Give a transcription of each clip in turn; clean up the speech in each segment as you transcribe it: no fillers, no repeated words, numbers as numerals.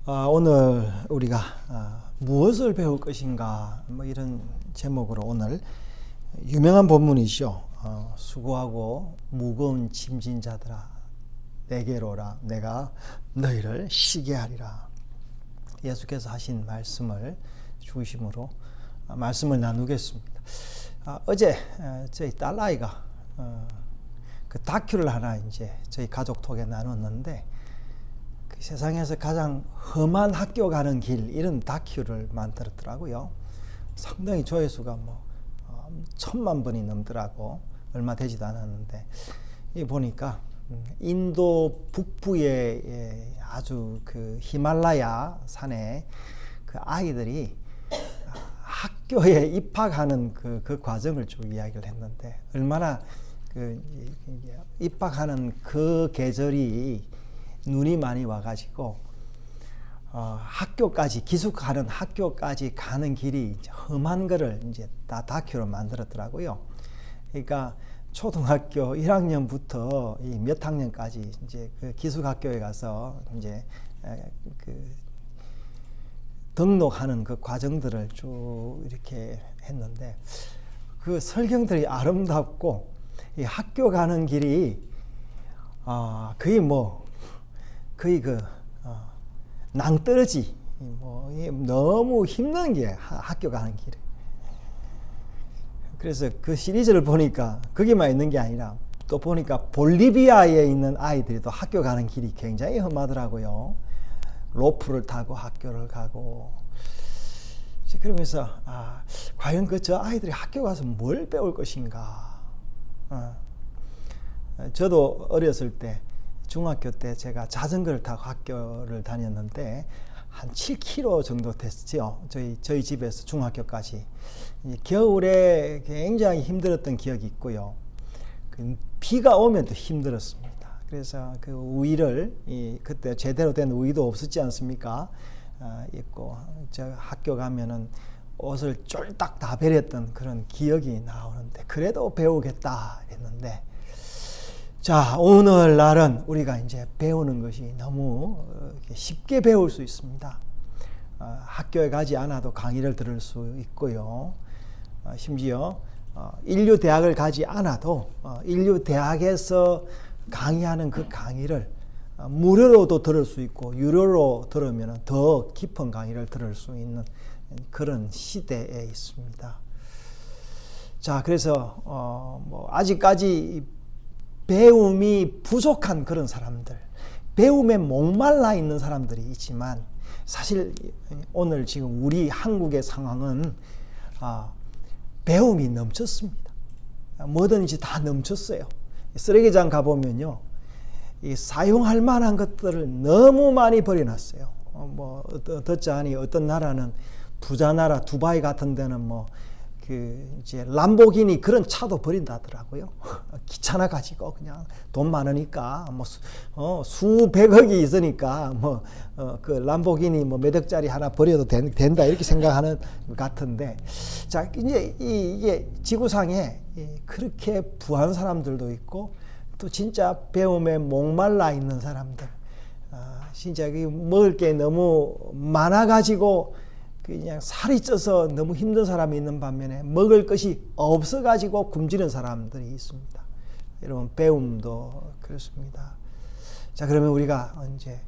오늘 우리가 무엇을 배울 것인가 이런 제목으로 오늘 유명한 본문이죠. 수고하고 무거운 짐진 자들아 내게로 오라 내가 너희를 쉬게 하리라. 예수께서 하신 말씀을 중심으로 말씀을 나누겠습니다. 어제 저희 딸아이가 그 다큐를 하나 이제 저희 가족톡에 나눴는데 그 세상에서 가장 험한 학교 가는 길 이런 다큐를 만들었더라고요. 상당히 조회수가 1000만 번이 넘더라고. 얼마 되지도 않았는데 이 보니까 인도 북부의 아주 그 히말라야 산에 그 아이들이 학교에 입학하는 그 과정을 쭉 이야기를 했는데 얼마나 그 입학하는 그 계절이 눈이 많이 와가지고 학교까지 기숙하는 학교까지 가는 길이 이제 험한 거를 이제 다 다큐로 만들었더라고요. 그러니까 초등학교 1학년부터 이 몇 학년까지 이제 그 기숙학교에 가서 이제 그 등록하는 그 과정들을 쭉 이렇게 했는데 그 설경들이 아름답고 이 학교 가는 길이 거의 그 낭떠러지 너무 힘든 게 학교 가는 길에. 그래서 그 시리즈를 보니까 거기만 있는 게 아니라 또 보니까 볼리비아에 있는 아이들이 또 학교 가는 길이 굉장히 험하더라고요. 로프를 타고 학교를 가고. 그러면서 과연 저 아이들이 학교 가서 뭘 배울 것인가. 저도 어렸을 때 중학교 때 제가 자전거를 타고 학교를 다녔는데 한 7km 정도 됐죠. 저희 집에서 중학교까지. 겨울에 굉장히 힘들었던 기억이 있고요. 비가 오면 또 힘들었습니다. 그래서 그 우위를 그때 제대로 된 우위도 없었지 않습니까? 입고 저 학교 가면은 옷을 쫄딱 다 베렸던 그런 기억이 나오는데 그래도 배우겠다 했는데 자, 오늘날은 우리가 이제 배우는 것이 너무 쉽게 배울 수 있습니다. 학교에 가지 않아도 강의를 들을 수 있고요. 심지어 인류대학을 가지 않아도 인류대학에서 강의하는 그 강의를 무료로도 들을 수 있고 유료로 들으면 더 깊은 강의를 들을 수 있는 그런 시대에 있습니다. 자, 그래서 아직까지 배움이 부족한 그런 사람들, 배움에 목말라 있는 사람들이 있지만 사실 오늘 지금 우리 한국의 상황은 배움이 넘쳤습니다. 뭐든지 다 넘쳤어요. 쓰레기장 가보면요, 이 사용할 만한 것들을 너무 많이 버려놨어요. 어떻자니 어떤 나라는 부자 나라 두바이 같은 데는 이제 람보기니 그런 차도 버린다더라고요. 귀찮아 가지고 그냥 돈 많으니까 수백억이 있으니까 그 람보기니 몇 억짜리 하나 버려도 된다 이렇게 생각하는 것 같은데 자 이제 이게 지구상에 그렇게 부한 사람들도 있고 또 진짜 배움에 목말라 있는 사람들 진짜 먹을 게 너무 많아 가지고 그냥 살이 쪄서 너무 힘든 사람이 있는 반면에 먹을 것이 없어가지고 굶주린 사람들이 있습니다. 여러분 배움도 그렇습니다. 자 그러면 우리가 이제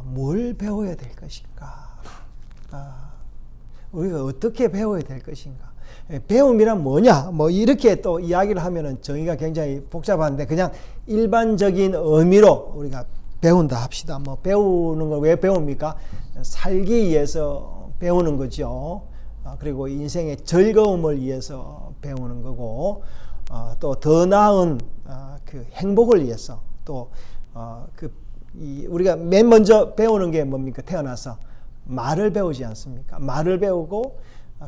뭘 배워야 될 것인가? 우리가 어떻게 배워야 될 것인가? 배움이란 뭐냐? 이렇게 또 이야기를 하면은 정의가 굉장히 복잡한데 그냥 일반적인 의미로 우리가 배운다 합시다. 배우는 걸 왜 배웁니까? 살기 위해서 배우는 거죠. 그리고 인생의 즐거움을 위해서 배우는 거고, 또 더 나은 그 행복을 위해서 또 우리가 맨 먼저 배우는 게 뭡니까? 태어나서 말을 배우지 않습니까? 말을 배우고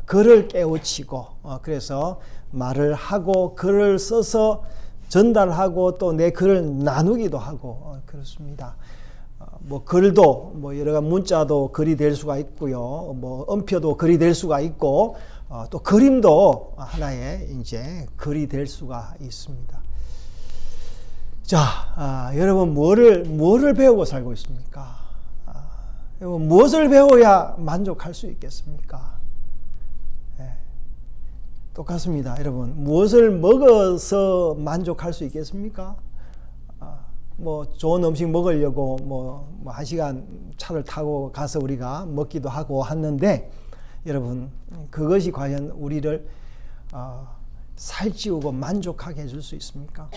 글을 깨우치고 그래서 말을 하고 글을 써서 전달하고 또 내 글을 나누기도 하고 그렇습니다. 글도 여러 가지 문자도 글이 될 수가 있고요. 음표도 글이 될 수가 있고 또 그림도 하나의 이제 글이 될 수가 있습니다. 자, 여러분 뭐를 배우고 살고 있습니까? 무엇을 배워야 만족할 수 있겠습니까? 똑같습니다. 여러분, 무엇을 먹어서 만족할 수 있겠습니까? 뭐 좋은 음식 먹으려고 뭐 1시간 차를 타고 가서 우리가 먹기도 하고 하는데, 여러분, 그것이 과연 우리를 살찌우고 만족하게 해줄 수 있습니까?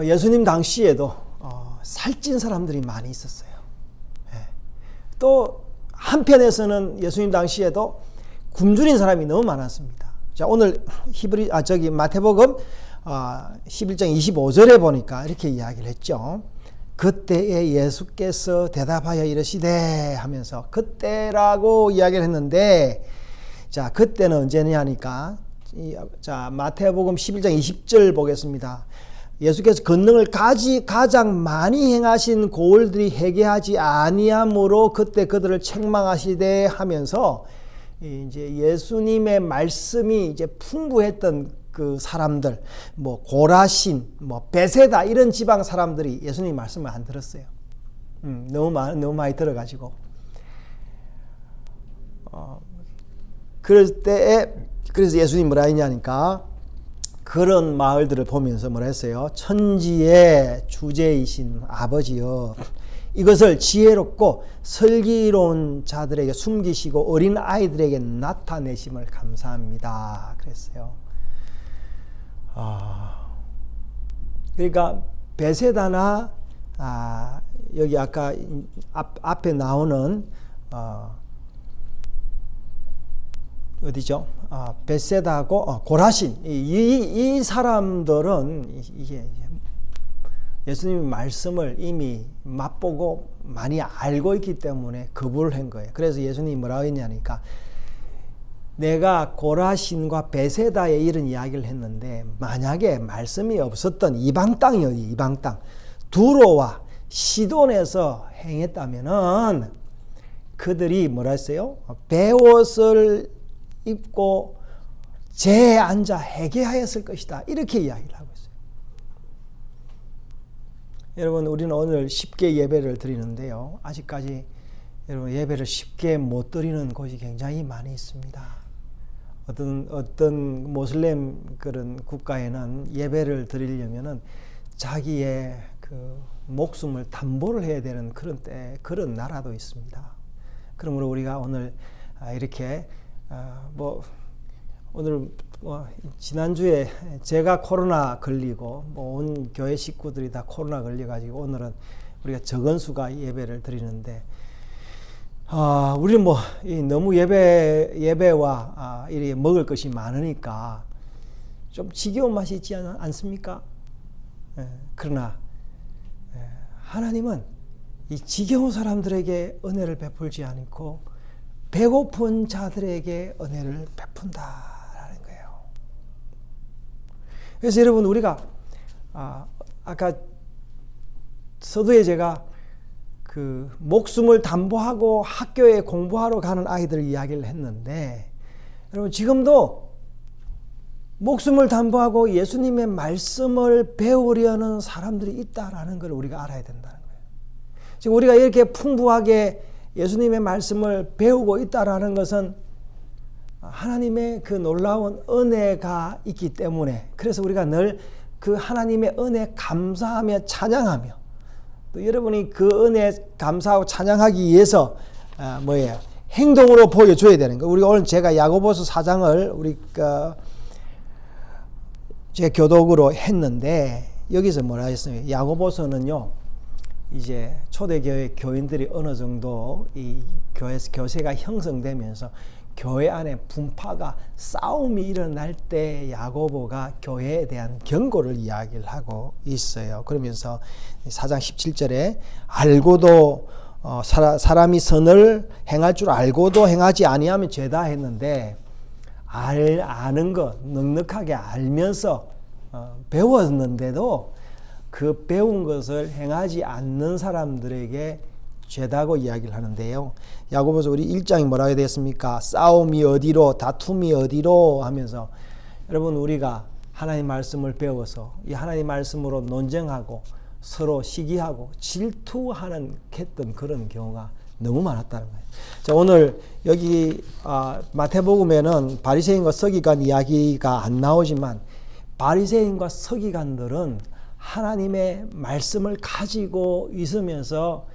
예수님 당시에도 살찐 사람들이 많이 있었어요. 또 한편에서는 예수님 당시에도 굶주린 사람이 너무 많았습니다. 자, 오늘 마태복음 11장 25절에 보니까 이렇게 이야기를 했죠. 그때에 예수께서 대답하여 이르시되 하면서, 그때라고 이야기를 했는데, 자, 그때는 언제냐니까, 자, 마태복음 11장 20절 보겠습니다. 예수께서 권능을 가장 많이 행하신 고을들이 회개하지 아니함으로 그때 그들을 책망하시되 하면서, 이제 예수님의 말씀이 이제 풍부했던 그 사람들, 뭐 고라신, 뭐 베세다 이런 지방 사람들이 예수님 말씀을 안 들었어요. 너무 많이 들어가지고, 그럴 때에 그래서 예수님 뭐라 했냐니까, 그런 마을들을 보면서 뭐라 했어요? 천지의 주제이신 아버지여, 이것을 지혜롭고 슬기로운 자들에게 숨기시고 어린 아이들에게 나타내심을 감사합니다. 그랬어요. 그러니까 베세다나 여기 아까 앞에 나오는 어디죠? 베세다하고 고라신, 이 사람들은 이게 예수님의 말씀을 이미 맛보고 많이 알고 있기 때문에 거부를 한 거예요. 그래서 예수님이 뭐라고 했냐니까, 내가 고라신과 베세다의 이런 이야기를 했는데, 만약에 말씀이 없었던 이방 땅이요, 이방 땅 두로와 시돈에서 행했다면은 그들이 뭐라 했어요? 베옷을 입고 재에 앉아 회개하였을 것이다, 이렇게 이야기를 하고 있어요. 여러분, 우리는 오늘 쉽게 예배를 드리는데요, 아직까지 여러분 예배를 쉽게 못 드리는 곳이 굉장히 많이 있습니다. 어떤 모슬렘 그런 국가에는 예배를 드리려면은 자기의 그 목숨을 담보를 해야 되는 그런 나라도 있습니다. 그러므로 우리가 오늘 이렇게 오늘 지난주에 제가 코로나 걸리고 온 교회 식구들이 다 코로나 걸려가지고 오늘은 우리가 적은 수가 예배를 드리는데, 우리는 너무 예배와 이렇게 먹을 것이 많으니까 좀 지겨운 맛이 있지 않습니까? 그러나 하나님은 이 지겨운 사람들에게 은혜를 베풀지 않고 배고픈 자들에게 은혜를 베푼다라는 거예요. 그래서 여러분, 우리가 아까 서두에 제가 그 목숨을 담보하고 학교에 공부하러 가는 아이들 이야기를 했는데, 여러분 지금도 목숨을 담보하고 예수님의 말씀을 배우려는 사람들이 있다라는 걸 우리가 알아야 된다는 거예요. 지금 우리가 이렇게 풍부하게 예수님의 말씀을 배우고 있다라는 것은 하나님의 그 놀라운 은혜가 있기 때문에, 그래서 우리가 늘 그 하나님의 은혜 감사하며 찬양하며, 또 여러분이 그 은혜 감사하고 찬양하기 위해서 행동으로 보여줘야 되는 거예요. 우리가 오늘 제가 야고보서 4장을 제 교독으로 했는데, 여기서 뭐라 했어요? 야고보서는요, 이제 초대교회 교인들이 어느 정도 이 교세가 형성되면서 교회 안에 분파가 싸움이 일어날 때 야고보가 교회에 대한 경고를 이야기를 하고 있어요. 그러면서 4장 17절에 알고도 사람이 선을 행할 줄 알고도 행하지 아니하면 죄다 했는데, 아는 것 넉넉하게 알면서 배웠는데도 그 배운 것을 행하지 않는 사람들에게 죄다고 이야기를 하는데요. 야고보서 우리 1장이 뭐라고 되었습니까? 싸움이 어디로, 다툼이 어디로 하면서, 여러분 우리가 하나님 말씀을 배워서 이 하나님 말씀으로 논쟁하고 서로 시기하고 질투하는 했던 그런 경우가 너무 많았다는 거예요. 자, 오늘 여기 마태복음에는 바리새인과 서기관 이야기가 안 나오지만 바리새인과 서기관들은 하나님의 말씀을 가지고 있으면서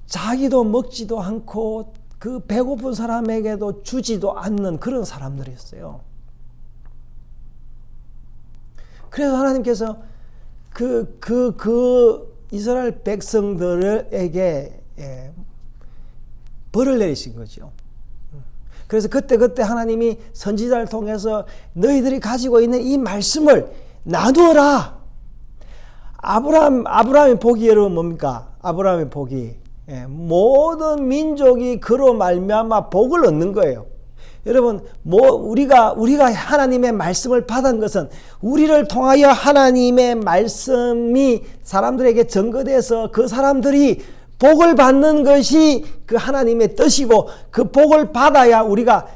자기도 먹지도 않고 그 배고픈 사람에게도 주지도 않는 그런 사람들이었어요. 그래서 하나님께서 그 이스라엘 백성들에게 벌을 내리신 거죠. 그래서 그때 하나님이 선지자를 통해서 너희들이 가지고 있는 이 말씀을 나누어라. 아브라함의 복이 여러분 뭡니까? 아브라함의 복이 모든 민족이 그로 말미암아 복을 얻는 거예요. 여러분, 우리가 하나님의 말씀을 받은 것은 우리를 통하여 하나님의 말씀이 사람들에게 전거돼서 그 사람들이 복을 받는 것이 그 하나님의 뜻이고, 그 복을 받아야 우리가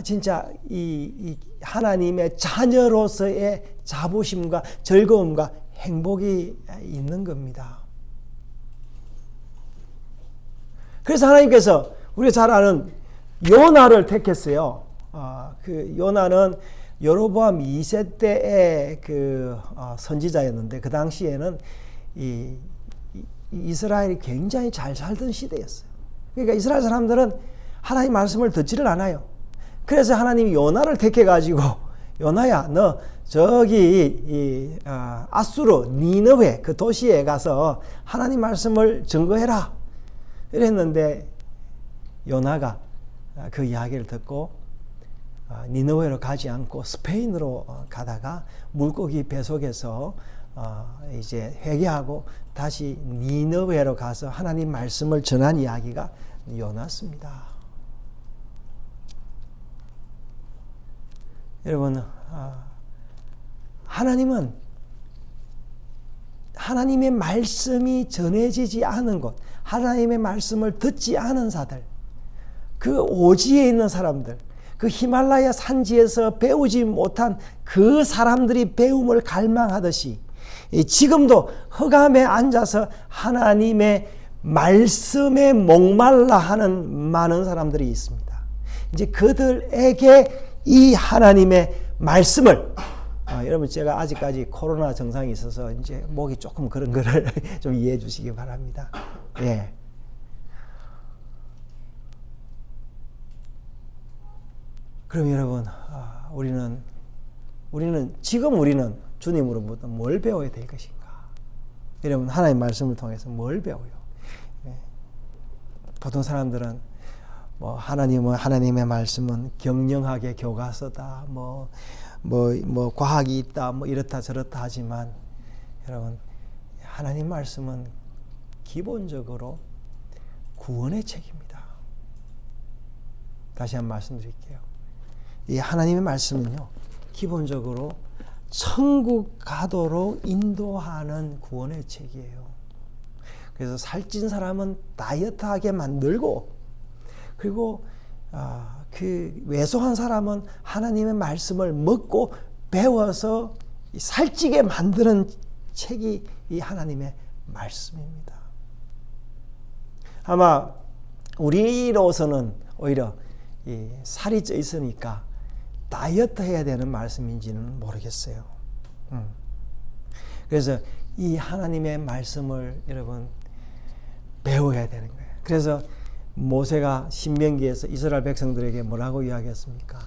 진짜 이 하나님의 자녀로서의 자부심과 즐거움과 행복이 있는 겁니다. 그래서 하나님께서 우리가 잘 아는 요나를 택했어요. 그 요나는 여로보암 2세 때의 그 선지자였는데, 그 당시에는 이스라엘이 굉장히 잘 살던 시대였어요. 그러니까 이스라엘 사람들은 하나님 말씀을 듣지를 않아요. 그래서 하나님이 요나를 택해가지고, 요나야, 너 저기 아수르 니느웨 그 도시에 가서 하나님 말씀을 증거해라 이랬는데, 요나가 그 이야기를 듣고 니느웨로 가지 않고 스페인으로 가다가 물고기 뱃속에서 이제 회개하고 다시 니느웨로 가서 하나님 말씀을 전한 이야기가 요나였습니다. 여러분, 하나님은 하나님의 말씀이 전해지지 않은 곳, 하나님의 말씀을 듣지 않은 자들, 그 오지에 있는 사람들, 그 히말라야 산지에서 배우지 못한 그 사람들이 배움을 갈망하듯이 지금도 흑암에 앉아서 하나님의 말씀에 목말라 하는 많은 사람들이 있습니다. 이제 그들에게 이 하나님의 말씀을 여러분, 제가 아직까지 코로나 증상이 있어서 이제 목이 조금 그런 거를 좀 이해해 주시기 바랍니다. 예. 그럼 여러분, 우리는 주님으로부터 뭘 배워야 될 것인가? 여러분, 하나님의 말씀을 통해서 뭘 배워요? 예. 보통 사람들은 하나님의 말씀은 경영학의 교과서다, 과학이 있다, 이렇다 저렇다 하지만, 여러분, 하나님 말씀은 기본적으로 구원의 책입니다. 다시 한번 말씀드릴게요. 이 하나님의 말씀은요, 기본적으로 천국 가도록 인도하는 구원의 책이에요. 그래서 살찐 사람은 다이어트하게 만들고, 그리고 그 왜소한 사람은 하나님의 말씀을 먹고 배워서 살찌게 만드는 책이 이 하나님의 말씀입니다. 아마 우리로서는 오히려 살이 쪄 있으니까 다이어트 해야 되는 말씀인지는 모르겠어요. 그래서 이 하나님의 말씀을 여러분 배워야 되는 거예요. 그래서 모세가 신명기에서 이스라엘 백성들에게 뭐라고 이야기했습니까?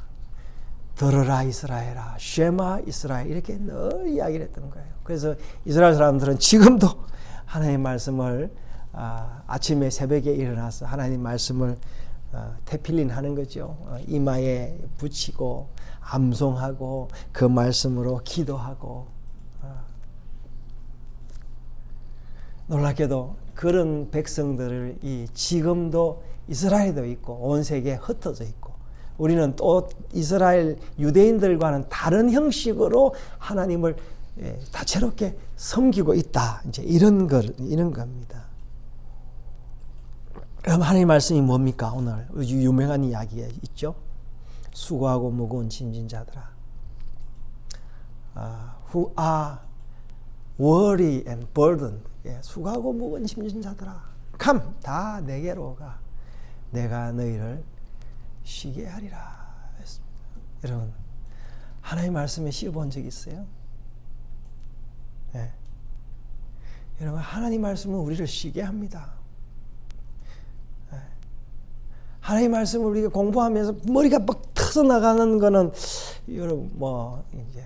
들어라 이스라엘아, 쉐마 이스라엘, 이렇게 늘 이야기를 했던 거예요. 그래서 이스라엘 사람들은 지금도 하나님의 말씀을 아침에 새벽에 일어나서 하나님 말씀을 테필린 하는 거죠. 이마에 붙이고 암송하고 그 말씀으로 기도하고, 놀랍게도 그런 백성들을 지금도 이스라엘도 있고 온 세계에 흩어져 있고, 우리는 또 이스라엘 유대인들과는 다른 형식으로 하나님을 다채롭게 섬기고 있다. 이제 이런 겁니다. 그럼 하나님의 말씀이 뭡니까? 오늘 유명한 이야기가 있죠. 수고하고 무거운 짐진 자들아, worry and burden, 수고하고 무거운 짐진 자들아, come, 다 내게로 가. 내가 너희를 쉬게 하리라 했습니다. 여러분, 하나님의 말씀에 쉬어본 적 있어요? 네. 여러분, 하나님 말씀은 우리를 쉬게 합니다. 네. 하나님 말씀을 우리가 공부하면서 머리가 막 터져나가는 거는 여러분 뭐 이제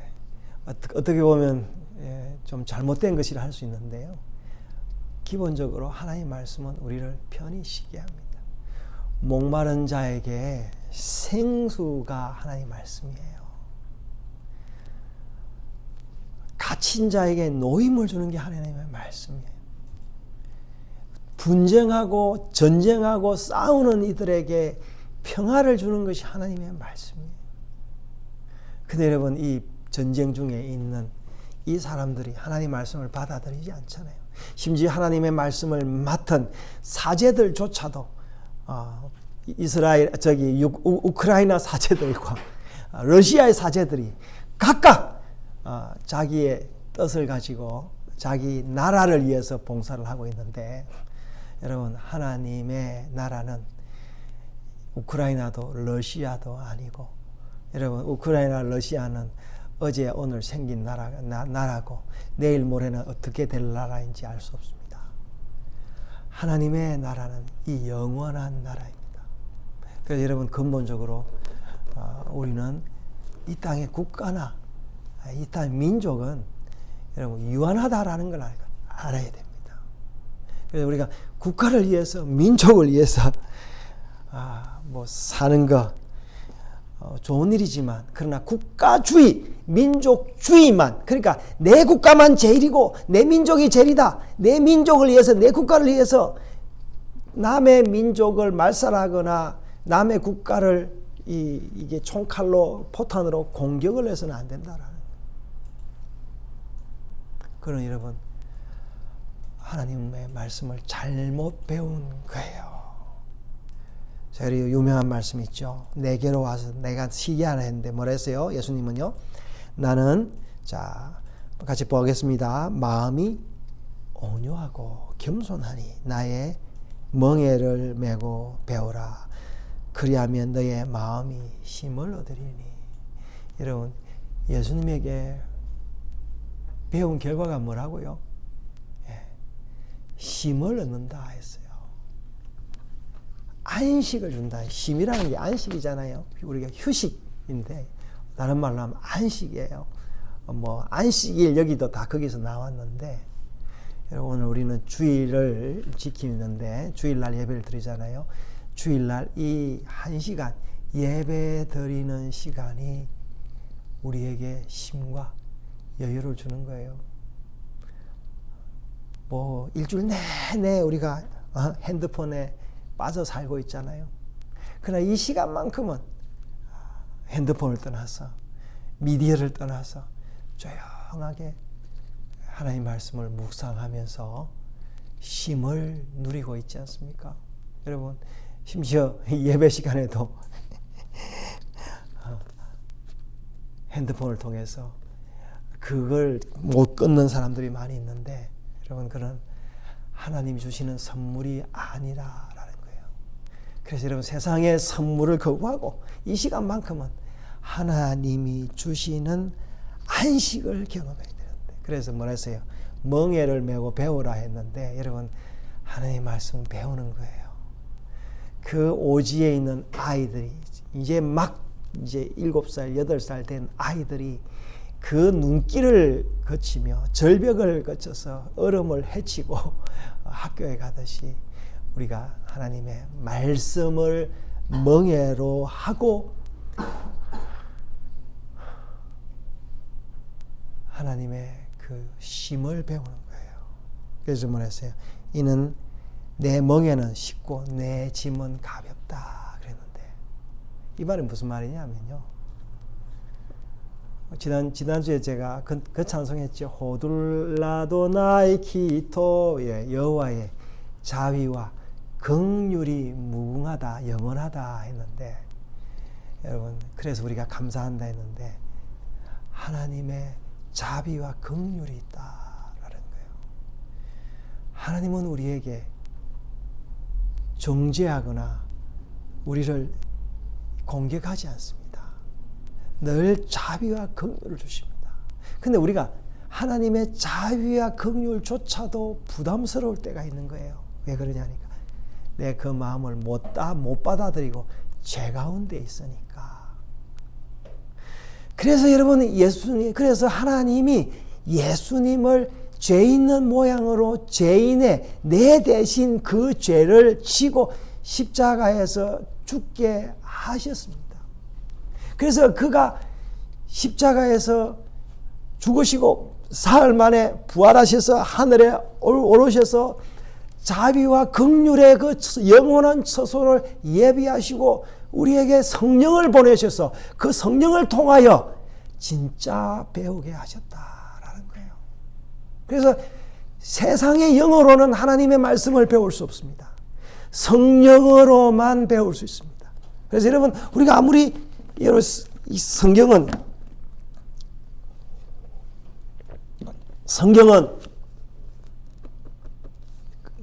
어떻게 보면 좀 잘못된 것이라 할 수 있는데요. 기본적으로 하나님 말씀은 우리를 편히 쉬게 합니다. 목마른 자에게 생수가 하나님 말씀이에요. 갇힌 자에게 노임을 주는 게 하나님의 말씀이에요. 분쟁하고 전쟁하고 싸우는 이들에게 평화를 주는 것이 하나님의 말씀이에요. 근데 여러분, 이 전쟁 중에 있는 이 사람들이 하나님 말씀을 받아들이지 않잖아요. 심지어 하나님의 말씀을 맡은 사제들조차도 우크라이나 사제들과 러시아의 사제들이 각각 자기의 뜻을 가지고 자기 나라를 위해서 봉사를 하고 있는데, 여러분, 하나님의 나라는 우크라이나도 러시아도 아니고, 여러분, 우크라이나 러시아는 어제 오늘 생긴 나라고 내일 모레는 어떻게 될 나라인지 알 수 없습니다. 하나님의 나라는 이 영원한 나라입니다. 그래서 여러분, 근본적으로 우리는 이 땅의 국가나 이 땅의 민족은 여러분 유한하다라는 걸 알아야 됩니다. 그래서 우리가 국가를 위해서, 민족을 위해서 뭐 사는 거 좋은 일이지만, 그러나 국가주의, 민족주의만, 그러니까 내 국가만 제일이고 내 민족이 제일이다, 내 민족을 위해서, 내 국가를 위해서 남의 민족을 말살하거나 남의 국가를 이게 총칼로 포탄으로 공격을 해서는 안 된다라는 거예요. 그런 여러분, 하나님의 말씀을 잘못 배운 거예요. 저희 유명한 말씀 있죠. 내게로 와서 내가 쉬게 하라 했는데 뭐라 했어요? 예수님은요, 나는, 자 같이 보겠습니다. 마음이 온유하고 겸손하니 나의 멍에를 메고 배우라. 그리하면 너의 마음이 힘을 얻으리니. 여러분, 예수님에게 배운 결과가 뭐라고요? 힘을 얻는다 했어요. 안식을 준다. 쉼이라는 게 안식이잖아요. 우리가 휴식인데 다른 말로 하면 안식이에요. 뭐 안식일 여기도 다 거기서 나왔는데, 오늘 우리는 주일을 지키는데 주일날 예배를 드리잖아요. 주일날 이 1시간 예배 드리는 시간이 우리에게 쉼과 여유를 주는 거예요. 뭐 일주일 내내 우리가 핸드폰에 빠져 살고 있잖아요. 그러나 이 시간만큼은 핸드폰을 떠나서, 미디어를 떠나서 조용하게 하나님 말씀을 묵상하면서 쉼을 누리고 있지 않습니까? 여러분, 심지어 예배 시간에도 핸드폰을 통해서 그걸 못 끊는 사람들이 많이 있는데, 여러분, 그런 하나님이 주시는 선물이 아니라라는 거예요. 그래서 여러분, 세상의 선물을 거부하고 이 시간만큼은 하나님이 주시는 안식을 경험해야 되는데, 그래서 뭐라 했어요? 멍에를 메고 배우라 했는데, 여러분, 하나님의 말씀은 배우는 거예요. 그 오지에 있는 아이들이 이제 7살, 8살 된 아이들이 그 눈길을 거치며 절벽을 거쳐서 얼음을 헤치고 학교에 가듯이 우리가 하나님의 말씀을 멍에로 하고 하나님의 그 쉼을 배우는 거예요. 그래서 뭐랬어요? 이는 내 멍에는 쉽고 내 짐은 가볍다 그랬는데, 이 말은 무슨 말이냐면요, 지난주에 제가 그 찬송했죠. 호둘라도 나의 기토, 여호와의 자비와 긍휼이 무궁하다, 영원하다 했는데, 여러분, 그래서 우리가 감사한다 했는데, 하나님의 자비와 긍휼이 있다라는 하나님은 우리에게 정죄하거나 우리를 공격하지 않습니다. 늘 자비와 긍휼을 주십니다. 근데 우리가 하나님의 자비와 긍휼조차도 부담스러울 때가 있는 거예요. 왜 그러냐니까 내 그 마음을 못 받아들이고 죄 가운데 있으니까. 그래서 여러분 그래서 하나님이 예수님을 죄 있는 모양으로 죄인의 내 대신 그 죄를 지고 십자가에서 죽게 하셨습니다. 그래서 그가 십자가에서 죽으시고 사흘 만에 부활하셔서 하늘에 오르셔서 자비와 긍휼의 그 영원한 처소를 예비하시고 우리에게 성령을 보내셔서 그 성령을 통하여 진짜 배우게 하셨다라는 거예요. 그래서 세상의 영어로는 하나님의 말씀을 배울 수 없습니다. 성령으로만 배울 수 있습니다. 그래서 여러분 우리가 아무리 이 성경은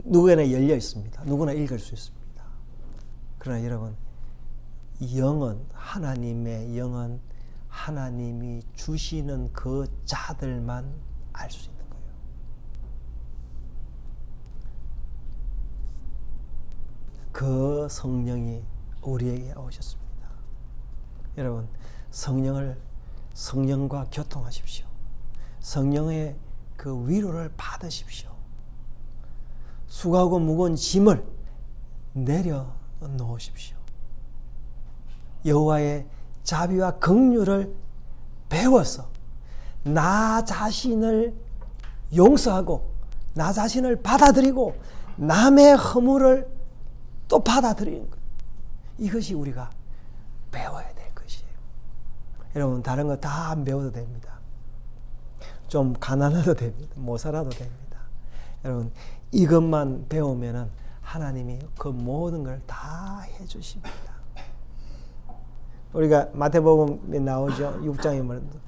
누구나 열려 있습니다. 누구나 읽을 수 있습니다. 그러나 여러분 영은 하나님의 영은 하나님이 주시는 그 자들만 알 수 있는 거예요. 그 성령이 우리에게 오셨습니다. 여러분 성령과 교통하십시오. 성령의 그 위로를 받으십시오. 수고하고 무거운 짐을 내려놓으십시오. 여호와의 자비와 긍휼을 배워서 나 자신을 용서하고 나 자신을 받아들이고 남의 허물을 또 받아들이는 것. 이것이 우리가 배워야 될 것이에요. 여러분 다른 거 다 안 배워도 됩니다. 좀 가난해도 됩니다. 못 살아도 됩니다. 여러분 이것만 배우면은 하나님이 그 모든 걸 다 해주십니다. 우리가 마태복음에 나오죠. 6장에 말합니다.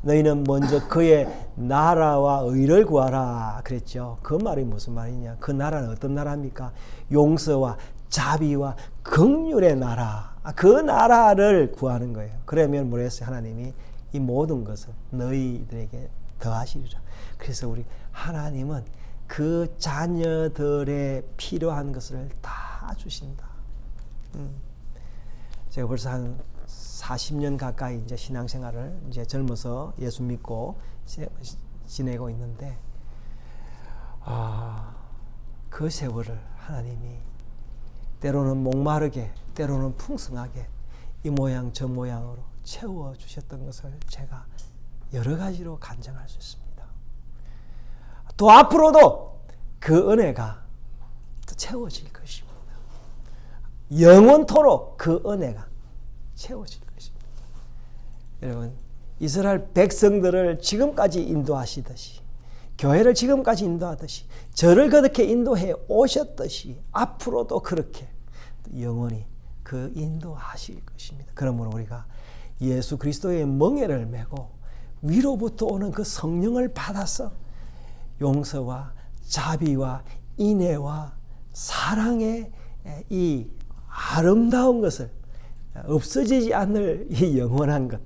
너희는 먼저 그의 나라와 의를 구하라 그랬죠. 그 말이 무슨 말이냐? 그 나라는 어떤 나라입니까? 용서와 자비와 긍휼의 나라. 그 나라를 구하는 거예요. 그러면 뭐랬어요? 하나님이 이 모든 것을 너희들에게 더하시리라. 그래서 우리 하나님은 그 자녀들의 필요한 것을 다 주신다. 제가 벌써 한 40년 가까이 이제 신앙생활을 이제 젊어서 예수 믿고 지내고 있는데, 그 세월을 하나님이 때로는 목마르게, 때로는 풍성하게 이 모양 저 모양으로 채워 주셨던 것을 제가 여러 가지로 간증할 수 있습니다. 또 앞으로도 그 은혜가 또 채워질 것입니다. 영원토록 그 은혜가 채워질 것입니다. 여러분, 이스라엘 백성들을 지금까지 인도하시듯이, 교회를 지금까지 인도하듯이, 저를 그렇게 인도해 오셨듯이 앞으로도 그렇게 영원히 그 인도하실 것입니다. 그러므로 우리가 예수 그리스도의 멍에를 메고 위로부터 오는 그 성령을 받아서 용서와 자비와 인애와 사랑의 이 아름다운 것을, 없어지지 않을 이 영원한 것,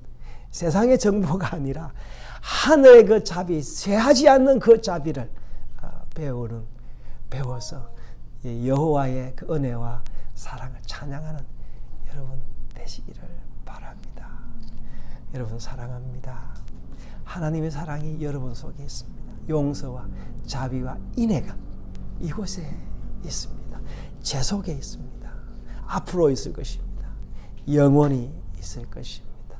세상의 정보가 아니라 하늘의 그 자비, 쇠하지 않는 그 자비를 배워서 여호와의 그 은혜와 사랑을 찬양하는 여러분 되시기를 바랍니다. 여러분 사랑합니다. 하나님의 사랑이 여러분 속에 있습니다. 용서와 자비와 인애가 이곳에 있습니다. 제 속에 있습니다. 앞으로 있을 것입니다. 영원히 있을 것입니다.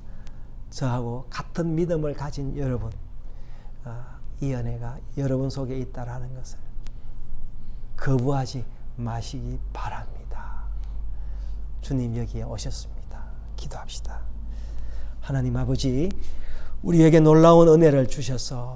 저하고 같은 믿음을 가진 여러분, 이 은혜가 여러분 속에 있다라는 것을 거부하지 마시기 바랍니다. 주님 여기에 오셨습니다. 기도합시다. 하나님 아버지, 우리에게 놀라운 은혜를 주셔서